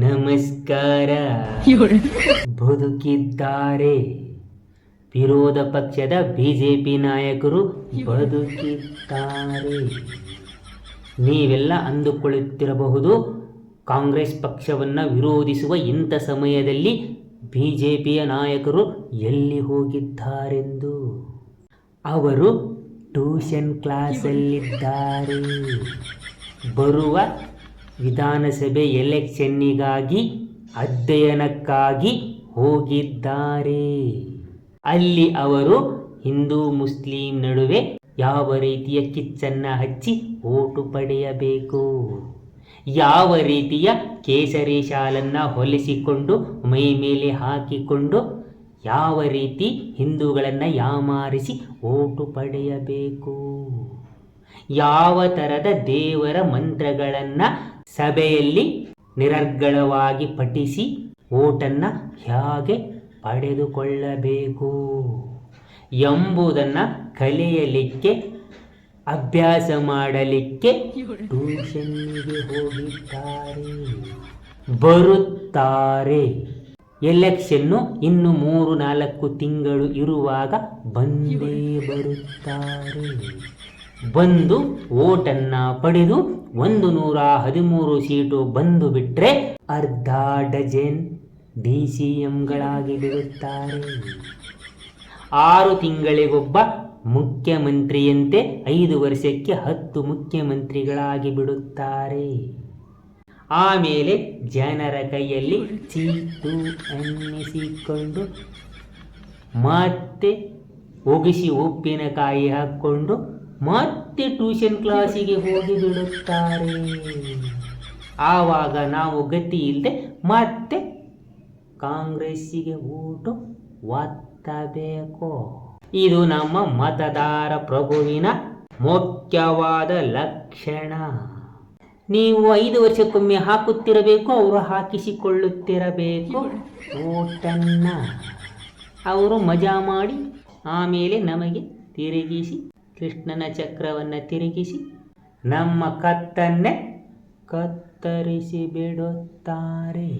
ನಮಸ್ಕಾರ. ಬದುಕಿದ್ದಾರೆ. ವಿರೋಧ ಪಕ್ಷದ ಬಿಜೆಪಿ ನಾಯಕರು ಬದುಕಿದ್ದಾರೆ. ನೀವೆಲ್ಲ ಅಂದುಕೊಳ್ಳುತ್ತಿರಬಹುದು, ಕಾಂಗ್ರೆಸ್ ಪಕ್ಷವನ್ನು ವಿರೋಧಿಸುವ ಇಂಥ ಸಮಯದಲ್ಲಿ ಬಿಜೆಪಿಯ ನಾಯಕರು ಎಲ್ಲಿ ಹೋಗಿದ್ದಾರೆಂದು. ಅವರು ಟ್ಯೂಷನ್ ಕ್ಲಾಸಲ್ಲಿದ್ದಾರೆ. ಬರುವ ವಿಧಾನಸಭೆ ಎಲೆಕ್ಷನ್ನಿಗಾಗಿ ಅಧ್ಯಯನಕ್ಕಾಗಿ ಹೋಗಿದ್ದಾರೆ. ಅಲ್ಲಿ ಅವರು ಹಿಂದೂ ಮುಸ್ಲಿಂ ನಡುವೆ ಯಾವ ರೀತಿಯ ಕಿಚ್ಚನ್ನು ಹಚ್ಚಿ ಓಟು ಪಡೆಯಬೇಕು, ಯಾವ ರೀತಿಯ ಕೇಸರಿ ಶಾಲನ್ನು ಹೊಲಿಸಿಕೊಂಡು ಮೈ ಮೇಲೆ ಹಾಕಿಕೊಂಡು ಯಾವ ರೀತಿ ಹಿಂದೂಗಳನ್ನು ಯಾಮಾರಿಸಿ ಓಟು ಪಡೆಯಬೇಕು, ಯಾವ ಥರದ ದೇವರ ಮಂತ್ರಗಳನ್ನು ಸಭೆಯಲ್ಲಿ ನಿರರ್ಗಳವಾಗಿ ಪಠಿಸಿ ಓಟನ್ನು ಹೇಗೆ ಪಡೆದುಕೊಳ್ಳಬೇಕು ಎಂಬುದನ್ನು ಕಲಿಯಲಿಕ್ಕೆ, ಅಭ್ಯಾಸ ಮಾಡಲಿಕ್ಕೆ ಟ್ಯೂಷನ್ನಿಗೆ ಹೋಗಿದ್ದಾರೆ. ಬರುತ್ತಾರೆ. ಎಲೆಕ್ಷನ್ನು ಇನ್ನು 3-4 ತಿಂಗಳು ಇರುವಾಗ ಬಂದೇ ಬರುತ್ತಾರೆ. ಬಂದು ಓಟನ್ನು ಪಡೆದು 113 ಸೀಟು ಬಂದು ಬಿಟ್ಟರೆ ಅರ್ಧ ಡಜನ್ DCMಗಳಾಗಿ ಬಿಡುತ್ತಾರೆ. 6 ತಿಂಗಳಿಗೊಬ್ಬ ಮುಖ್ಯಮಂತ್ರಿಯಂತೆ 5 ವರ್ಷಕ್ಕೆ 10 ಮುಖ್ಯಮಂತ್ರಿಗಳಾಗಿ ಬಿಡುತ್ತಾರೆ. ಆಮೇಲೆ ಜನರ ಕೈಯಲ್ಲಿ ಚೀಟು ಅನ್ನಿಸಿಕೊಂಡು ಮತ್ತೆ ಒಗಿಸಿ ಉಪ್ಪಿನಕಾಯಿ ಹಾಕ್ಕೊಂಡು ಮತ್ತೆ ಟ್ಯೂಷನ್ ಕ್ಲಾಸಿಗೆ ಹೋಗಿ ಬಿಡುತ್ತಾರೆ. ಆವಾಗ ನಾವು ಗತಿ ಇಲ್ಲದೆ ಮತ್ತೆ ಕಾಂಗ್ರೆಸ್ಸಿಗೆ ಓಟು ಒತ್ತಬೇಕು. ಇದು ನಮ್ಮ ಮತದಾರ ಪ್ರಭುವಿನ ಮುಖ್ಯವಾದ ಲಕ್ಷಣ. ನೀವು 5 ವರ್ಷಕ್ಕೊಮ್ಮೆ ಹಾಕುತ್ತಿರಬೇಕು, ಅವರು ಹಾಕಿಸಿಕೊಳ್ಳುತ್ತಿರಬೇಕು ಓಟನ್ನು. ಅವರು ಮಜಾ ಮಾಡಿ ಆಮೇಲೆ ನಮಗೆ ತಿರುಗಿಸಿ, ಕೃಷ್ಣನ ಚಕ್ರವನ್ನು ತಿರುಗಿಸಿ ನಮ್ಮ ಕತ್ತನ್ನೇ ಕತ್ತರಿಸಿ ಬಿಡುತ್ತಾರೆ.